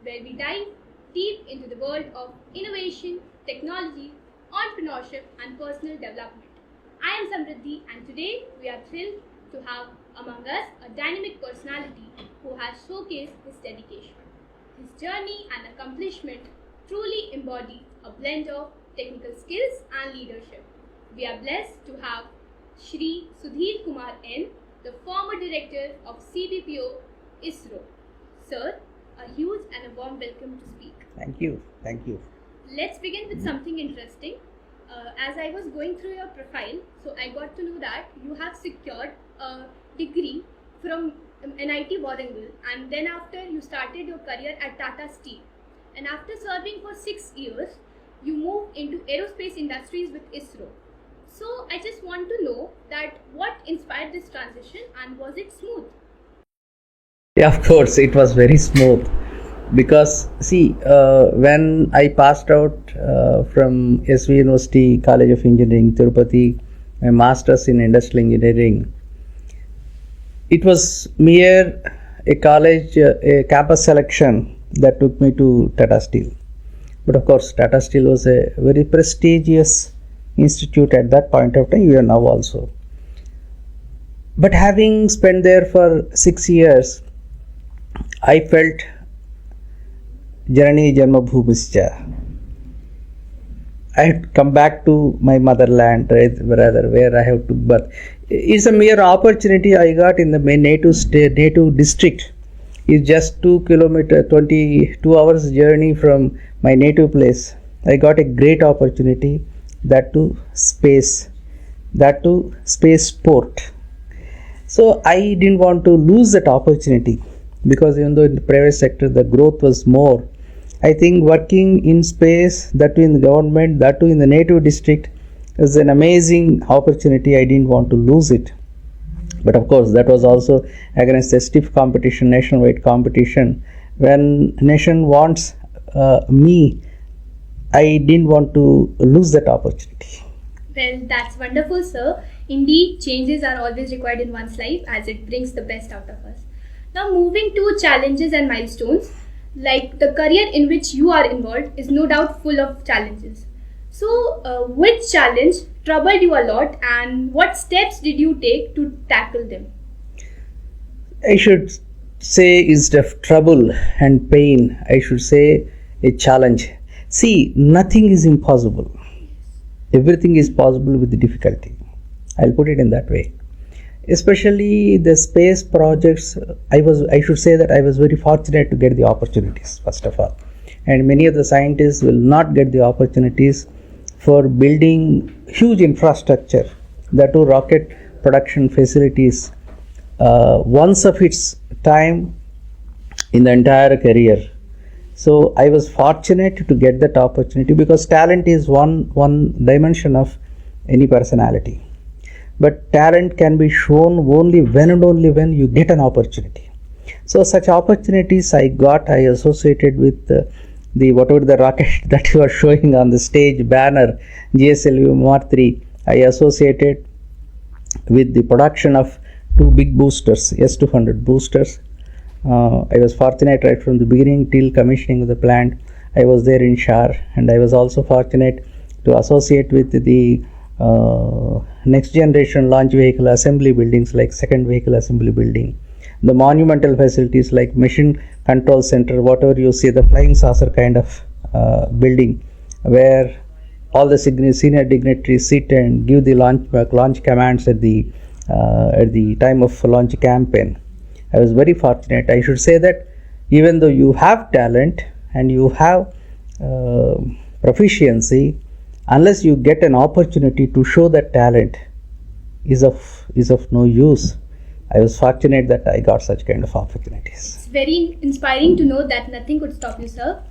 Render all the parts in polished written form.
where we dive deep into the world of innovation, technology, entrepreneurship, and personal development. I am Samriddhi, and today we are thrilled to have among us a dynamic personality who has showcased his dedication. His journey and accomplishment truly embody a blend of technical skills and leadership. We are blessed to have Shri Sudheer Kumar N, the former director of CBPO ISRO. Sir, a huge and a warm welcome to speak. Thank you. Thank you. Let's begin with something interesting. As I was going through your profile, so I got to know that you have secured a degree from NIT Warangal, and then after you started your career at Tata Steel, and after serving for 6 years, you moved into aerospace industries with ISRO. So I just want to know that what inspired this transition and was it smooth? Yeah, of course, it was very smooth because see, when I passed out from SV University College of Engineering, Tirupati, my master's in industrial engineering, it was mere a college, a campus selection that took me to Tata Steel. But of course, Tata Steel was a very prestigious institute at that point of time, even now also. But having spent there for 6 years, I felt Janani Janma Bhumischa. I had come back to my motherland, rather where I have took birth. It's a mere opportunity I got in the main native district. It's just 22 hours journey from my native place. I got a great opportunity, that to spaceport. So I didn't want to lose that opportunity, because even though in the private sector the growth was more, I think working in space, that too in the government, that too in the native district, is an amazing opportunity. I didn't want to lose it. But of course, that was also against a stiff competition, nationwide competition. When nation wants me, I didn't want to lose that opportunity. Well, that's wonderful, sir. Indeed, changes are always required in one's life as it brings the best out of us. Now, moving to challenges and milestones, like the career in which you are involved is no doubt full of challenges. So, which challenge troubled you a lot and what steps did you take to tackle them? I should say instead of trouble and pain, I should say a challenge. See, nothing is impossible. Everything is possible with the difficulty. I'll put it in that way. Especially the space projects, I should say that I was very fortunate to get the opportunities, first of all. And many of the scientists will not get the opportunities for building huge infrastructure, that too rocket production facilities, once of its time in the entire career. So I was fortunate to get that opportunity, because talent is one dimension of any personality. But talent can be shown only when and only when you get an opportunity. So such opportunities I got. I associated with the whatever the rocket that you are showing on the stage banner, GSLV Mark 3. I associated with the production of 2 big boosters, S200 boosters. I was fortunate right from the beginning till commissioning of the plant. I was there in Shar, and I was also fortunate to associate with the next generation launch vehicle assembly buildings, like second vehicle assembly building, the monumental facilities like machine control center, whatever you see, the flying saucer kind of building, where all the senior dignitaries sit and give the launch commands at the time of launch campaign. I was very fortunate. I should say that even though you have talent and you have proficiency, unless you get an opportunity to show that talent is of no use. I was fortunate that I got such kind of opportunities. It's very inspiring to know that nothing could stop you, sir.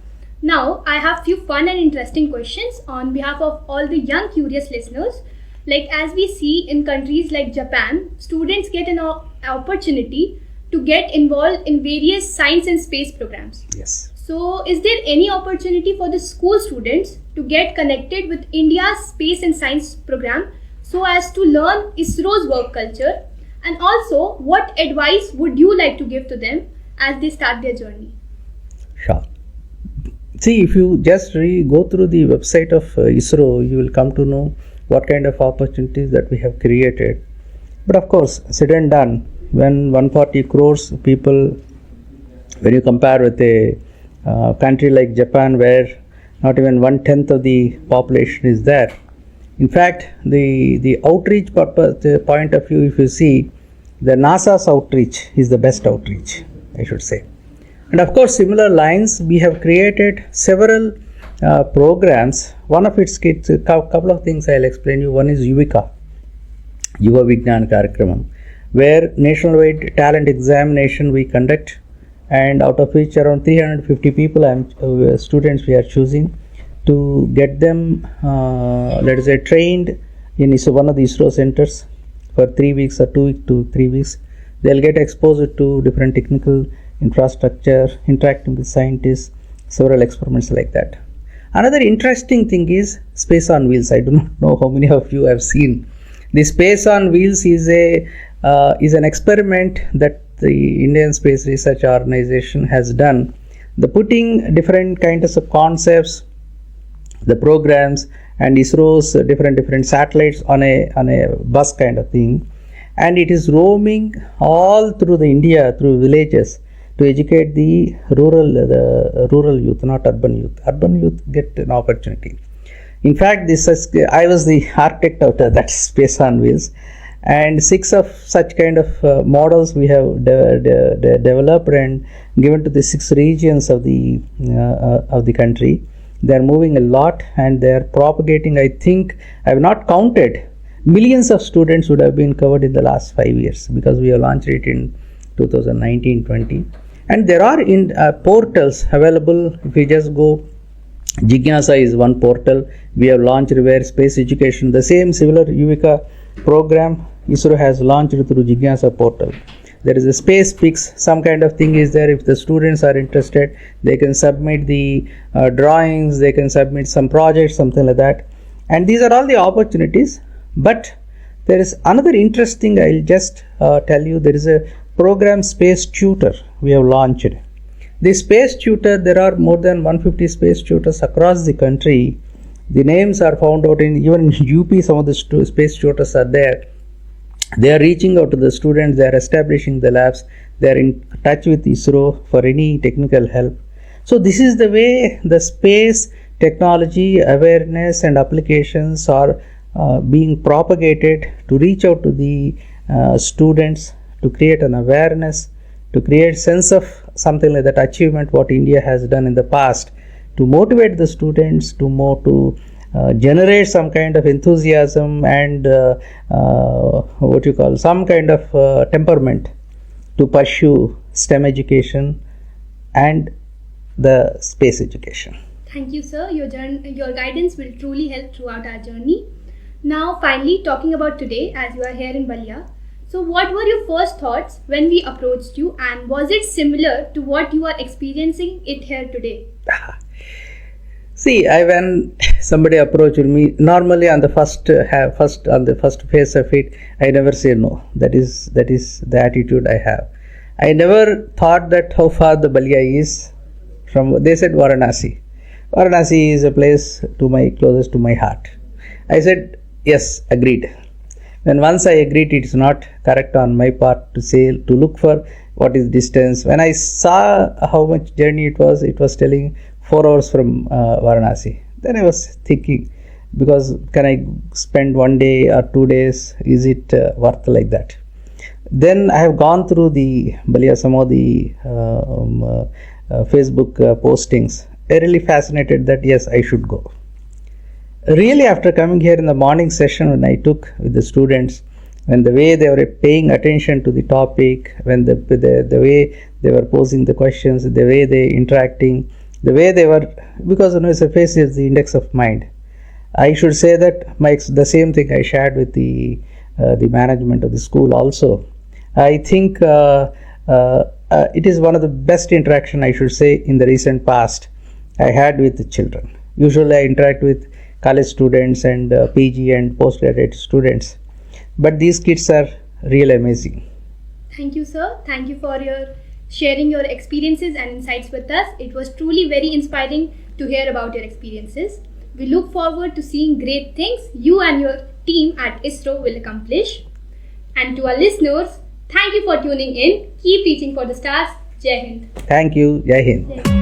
Now, I have few fun and interesting questions on behalf of all the young curious listeners. Like, as we see in countries like Japan, students get an opportunity to get involved in various science and space programs. Yes. So, is there any opportunity for the school students to get connected with India's space and science program so as to learn ISRO's work culture? And also, what advice would you like to give to them as they start their journey? Sure. See, if you just go through the website of ISRO, you will come to know what kind of opportunities that we have created. But of course, said and done, when 140 crores people, when you compare with a country like Japan, where not even 1/10 of the population is there. In fact, the outreach purpose, the point of view, if you see, the NASA's outreach is the best outreach, I should say. And of course, similar lines, we have created several programs. One of its kits, a couple of things I'll explain you. One is Yuvika, Yuva Vignan Karakramam, where nationwide talent examination we conduct, and out of which around 350 people students we are choosing to get them, let us say, trained in one of the ISRO centers for 3 weeks or 2 to 3 weeks. They'll get exposed to different technical infrastructure, interacting with scientists, several experiments like that. Another interesting thing is Space on Wheels. I do not know how many of you have seen. The Space on Wheels is an experiment that the Indian Space Research Organization has done. The putting different kinds of concepts, the programs, and ISRO's different satellites on a bus kind of thing, and it is roaming all through the India, through villages, to educate the rural youth, not urban youth. Urban youth get an opportunity. In fact, I was the architect of that Space on Wheels, and 6 of such kind of models we have developed and given to the 6 regions of the country. They are moving a lot, and they are propagating. I think I have not counted. Millions of students would have been covered in the last 5 years, because we have launched it in 2019-20. And there are portals available. If we just go, Jigyasa is one portal we have launched, where space education, the same similar Yuvika program, ISRO has launched through Jigyasa portal. There is a space picks, some kind of thing is there. If the students are interested, they can submit the drawings, they can submit some projects, something like that. And these are all the opportunities. But there is another interesting, I'll just tell you, there is a program, Space Tutor, we have launched. The Space Tutor, there are more than 150 space tutors across the country. The names are found out in even UP, some of the space tutors are there. They are reaching out to the students, they are establishing the labs, they are in touch with ISRO for any technical help. So this is the way the space technology awareness and applications are being propagated, to reach out to the students, to create an awareness, to create sense of something like that achievement what India has done in the past, to motivate the students to generate some kind of enthusiasm and some kind of temperament to pursue STEM education and the space education. Thank you, sir. Your guidance will truly help throughout our journey. Now, finally, talking about today, as you are here in Balia. So, what were your first thoughts when we approached you, and was it similar to what you are experiencing it here today? See, when somebody approached me, normally on the first phase of it, I never say no. That is the attitude I have. I never thought that how far the Balia is from. They said Varanasi. Varanasi is a place closest to my heart. I said yes, agreed. When once I agreed, it's not correct on my part to look for what is distance. When I saw how much journey it was telling 4 hours from Varanasi. Then I was thinking, because can I spend 1 day or 2 days? Is it worth like that? Then I have gone through some of the Facebook postings. I really fascinated that yes, I should go. Really, after coming here in the morning session, when I took with the students, when the way they were paying attention to the topic, when the way they were posing the questions, the way they interacting, the way they were, because it's a face is the index of mind. I should say that the same thing I shared with the management of the school also. I think it is one of the best interaction, I should say, in the recent past I had with the children. Usually I interact with college students and PG and postgraduate students, but these kids are really amazing. Thank you, sir. Thank you for sharing your experiences and insights with us. It was truly very inspiring to hear about your experiences. We look forward to seeing great things you and your team at ISRO will accomplish. And to our listeners, thank you for tuning in. Keep reaching for the stars. Jai Hind. Thank you. Jai Hind. Jai Hind.